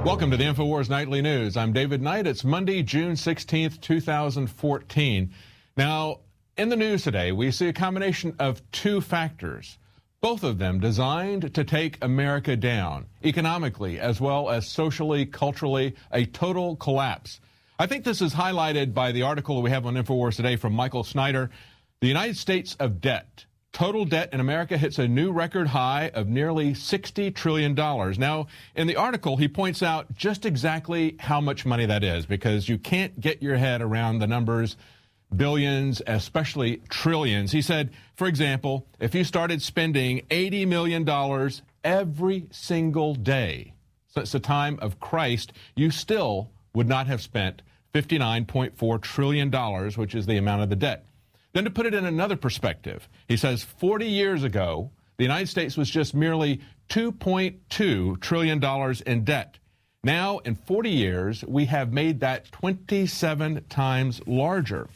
Welcome to the Infowars Nightly News. I'm David Knight. It's Monday, June 16th, 2014. Now, in the news today, we see a combination of two factors, both of them designed to take America down, economically as well as socially, culturally, a total collapse. I think this is highlighted by the article we have on Infowars today from Michael Snyder. The United States of debt. Total debt in America hits a new record high of nearly $60 trillion. Now, in the article, he points out just exactly how much money that is, because you can't get your head around the numbers, billions, especially trillions. He said, for example, if you started spending $80 million every single day since the time of Christ, you still would not have spent $59.4 trillion, which is the amount of the debt. Then to put it in another perspective, he says 40 years ago, the United States was just merely $2.2 trillion in debt. Now, in 40 years, we have made that 27 times larger.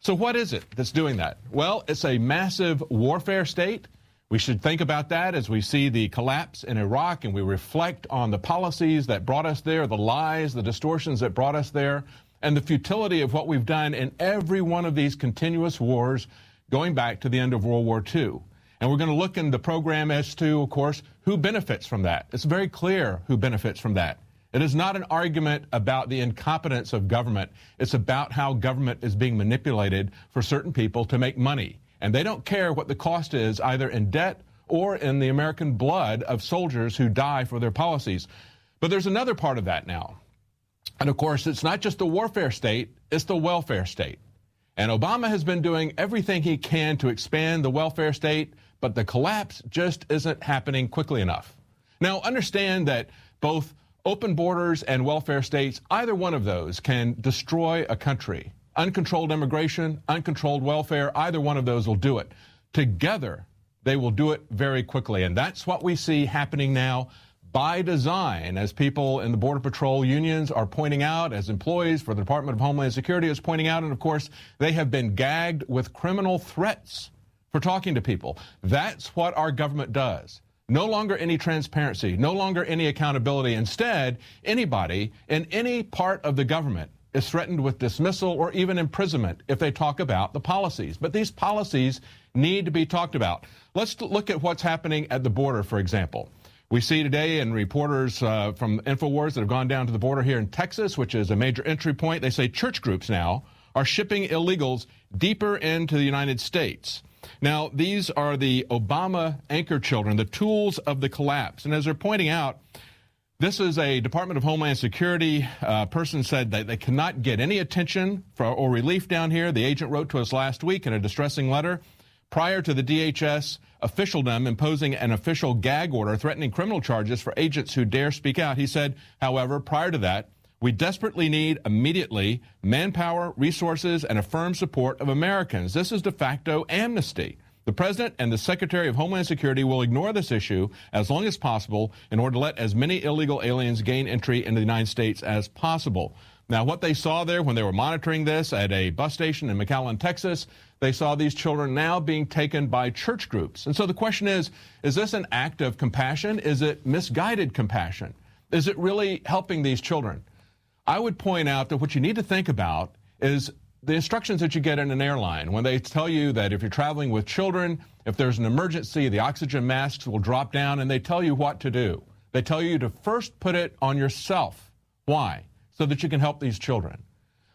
So what is it that's doing that? Well, it's a massive warfare state. We should think about that as we see the collapse in Iraq and we reflect on the policies that brought us there, the lies, the distortions that brought us there, and the futility of what we've done in every one of these continuous wars going back to the end of World War II. And we're going to look in the program as to, of course, who benefits from that. It's very clear who benefits from that. It is not an argument about the incompetence of government. It's about how government is being manipulated for certain people to make money. And they don't care what the cost is, either in debt or in the American blood of soldiers who die for their policies. But there's another part of that now. And of course, it's not just the warfare state, it's the welfare state. And Obama has been doing everything he can to expand the welfare state, but the collapse just isn't happening quickly enough. Now, understand that both open borders and welfare states, either one of those can destroy a country. Uncontrolled immigration, uncontrolled welfare, either one of those will do it. Together, they will do it very quickly. And that's what we see happening now by design, as people in the Border Patrol unions are pointing out, as employees for the Department of Homeland Security is pointing out, and of course, they have been gagged with criminal threats for talking to people. That's what our government does. No longer any transparency, no longer any accountability. Instead, anybody in any part of the government is threatened with dismissal or even imprisonment if they talk about the policies. But these policies need to be talked about. Let's look at what's happening at the border, for example. We see today in reporters from Infowars that have gone down to the border here in Texas, which is a major entry point. They say church groups now are shipping illegals deeper into the United States. Now, these are the Obama anchor children, the tools of the collapse. And as they're pointing out, this is a Department of Homeland Security person said that they cannot get any attention or relief down here. The agent wrote to us last week in a distressing letter. Prior to the DHS officialdom imposing an official gag order threatening criminal charges for agents who dare speak out, he said, however, prior to that, we desperately need immediately manpower, resources, and a firm support of Americans. This is de facto amnesty. The President and the Secretary of Homeland Security will ignore this issue as long as possible in order to let as many illegal aliens gain entry into the United States as possible. Now, what they saw there when they were monitoring this at a bus station in McAllen, Texas, they saw these children now being taken by church groups. And so the question is this an act of compassion? Is it misguided compassion? Is it really helping these children? I would point out that what you need to think about is the instructions that you get in an airline when they tell you that if you're traveling with children, if there's an emergency, the oxygen masks will drop down, and they tell you what to do. They tell you to first put it on yourself. Why? So that you can help these children.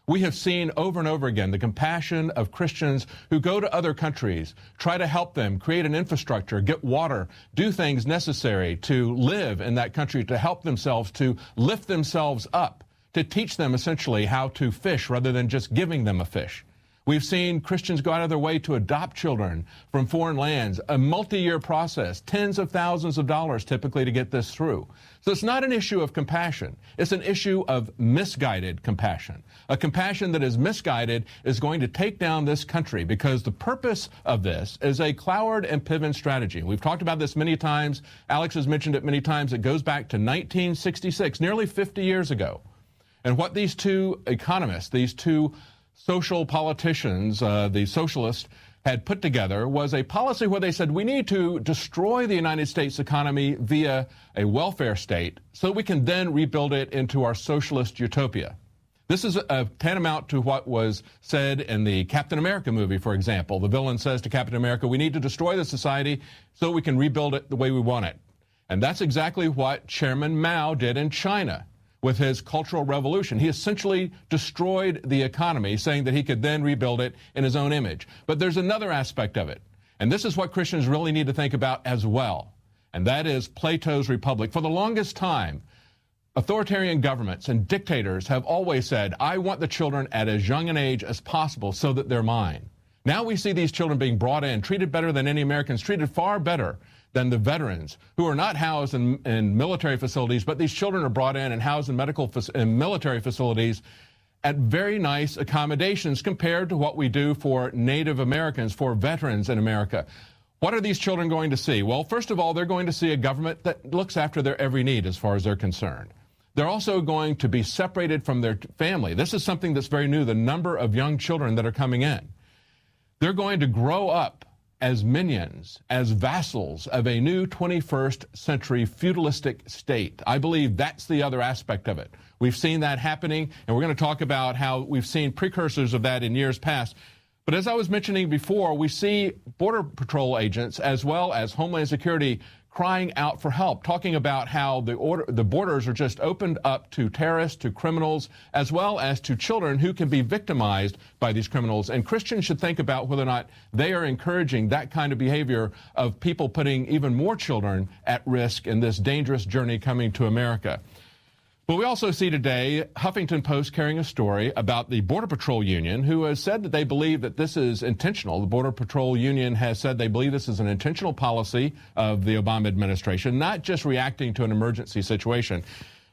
We have seen over and over again the compassion of Christians who go to other countries, try to help them, create an infrastructure, get water, do things necessary to live in that country, to help themselves, to lift themselves up, to teach them essentially how to fish rather than just giving them a fish. We've seen Christians go out of their way to adopt children from foreign lands, a multi-year process, tens of thousands of dollars typically to get this through. So it's not an issue of compassion. It's an issue of misguided compassion. A compassion that is misguided is going to take down this country because the purpose of this is a Cloward and Piven strategy. We've talked about this many times. Alex has mentioned it many times. It goes back to 1966, nearly 50 years ago. And what these two economists, these two social politicians, the socialists, had put together was a policy where they said we need to destroy the United States economy via a welfare state so we can then rebuild it into our socialist utopia. This is tantamount to what was said in the Captain America movie, for example. The villain says to Captain America, we need to destroy the society so we can rebuild it the way we want it. And that's exactly what Chairman Mao did in China with his Cultural Revolution. He essentially destroyed the economy, saying that he could then rebuild it in his own image. But there's another aspect of it, and this is what Christians really need to think about as well, and that is Plato's Republic. For the longest time, authoritarian governments and dictators have always said, I want the children at as young an age as possible so that they're mine. Now we see these children being brought in, treated better than any Americans, treated far better than the veterans who are not housed in military facilities, but these children are brought in and housed in military facilities at very nice accommodations compared to what we do for Native Americans, for veterans in America. What are these children going to see? Well, first of all, they're going to see a government that looks after their every need as far as they're concerned. They're also going to be separated from their family. This is something that's very new, the number of young children that are coming in. They're going to grow up as minions, as vassals of a new 21st century feudalistic state. I believe that's the other aspect of it. We've seen that happening, and we're going to talk about how we've seen precursors of that in years past. But as I was mentioning before, we see Border Patrol agents as well as Homeland Security crying out for help, talking about how the borders are just opened up to terrorists, to criminals, as well as to children who can be victimized by these criminals. And Christians should think about whether or not they are encouraging that kind of behavior of people putting even more children at risk in this dangerous journey coming to America. But we also see today Huffington Post carrying a story about the Border Patrol Union, who has said that they believe that this is intentional. The Border Patrol Union has said they believe this is an intentional policy of the Obama administration, not just reacting to an emergency situation.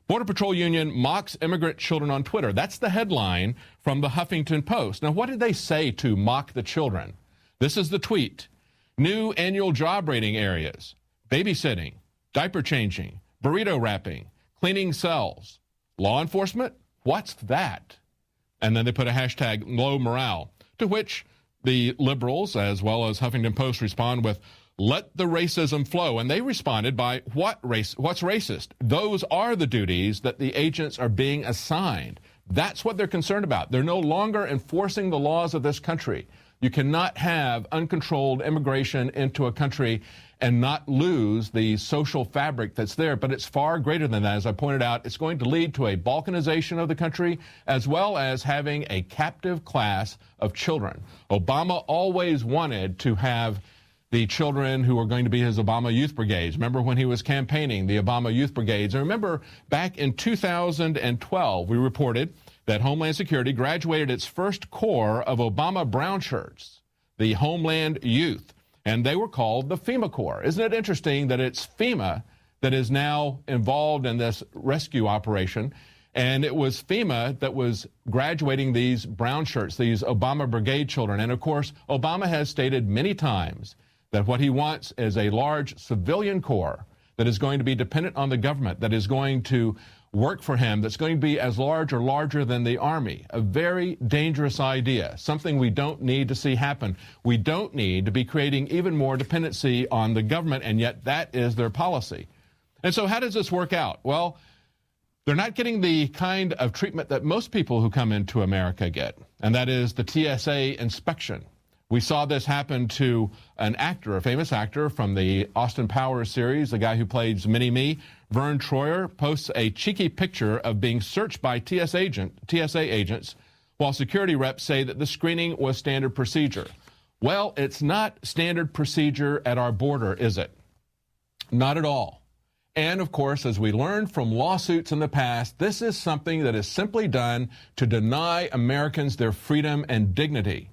Border Patrol Union mocks immigrant children on Twitter. That's the headline from the Huffington Post. Now, what did they say to mock the children? This is the tweet. New annual job rating areas, babysitting, diaper changing, burrito wrapping, cleaning cells. Law enforcement? What's that? And then they put a hashtag low morale, to which the liberals, as well as Huffington Post, respond with, let the racism flow. And they responded by, what's racist? Those are the duties that the agents are being assigned. That's what they're concerned about. They're no longer enforcing the laws of this country. You cannot have uncontrolled immigration into a country and not lose the social fabric that's there. But it's far greater than that. As I pointed out, it's going to lead to a balkanization of the country, as well as having a captive class of children. Obama always wanted to have the children who were going to be his Obama Youth Brigades. Remember when he was campaigning, the Obama Youth Brigades. And remember, back in 2012, we reported that Homeland Security graduated its first corps of Obama brown shirts, the Homeland Youth. And they were called the FEMA Corps. Isn't it interesting that it's FEMA that is now involved in this rescue operation? And it was FEMA that was graduating these brown shirts, these Obama Brigade children. And of course, Obama has stated many times that what he wants is a large civilian corps that is going to be dependent on the government, that is going to work for him, that's going to be as large or larger than the Army. A very dangerous idea, something we don't need to see happen. We don't need to be creating even more dependency on the government, and yet that is their policy. And so how does this work out? Well, they're not getting the kind of treatment that most people who come into America get, and that is the TSA inspection. We saw this happen to an actor, a famous actor from the Austin Powers series, the guy who plays Mini-Me. Vern Troyer posts a cheeky picture of being searched by TSA agents, while security reps say that the screening was standard procedure. Well, it's not standard procedure at our border, is it? Not at all. And of course, as we learned from lawsuits in the past, this is something that is simply done to deny Americans their freedom and dignity.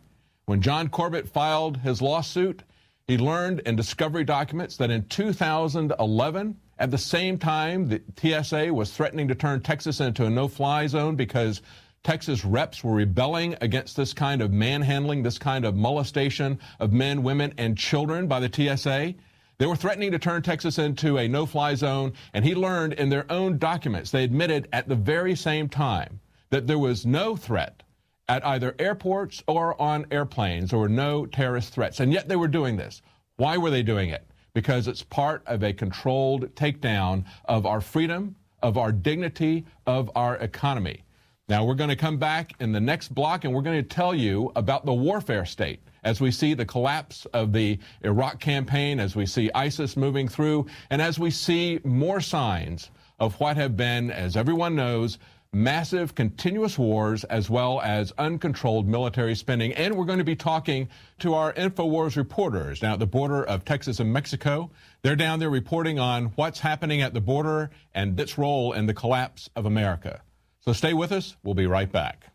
When John Corbett filed his lawsuit, he learned in discovery documents that in 2011, at the same time, the TSA was threatening to turn Texas into a no-fly zone because Texas reps were rebelling against this kind of manhandling, this kind of molestation of men, women, and children by the TSA. They were threatening to turn Texas into a no-fly zone, and he learned in their own documents, they admitted at the very same time that there was no threat at either airports or on airplanes. There were no terrorist threats, and yet they were doing this. Why were they doing it? Because it's part of a controlled takedown of our freedom, of our dignity, of our economy. Now, we're going to come back in the next block, and we're going to tell you about the warfare state as we see the collapse of the Iraq campaign, as we see ISIS moving through, and as we see more signs of what have been, as everyone knows, massive continuous wars as well as uncontrolled military spending. And we're going to be talking to our Infowars reporters now at the border of Texas and Mexico. They're down there reporting on what's happening at the border and its role in the collapse of America. So stay with us. We'll be right back.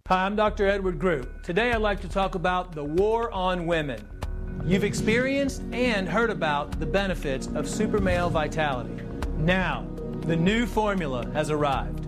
Hi, I'm Dr. Edward Group. Today I'd like to talk about the war on women. You've experienced and heard about the benefits of super male vitality. Now, the new formula has arrived.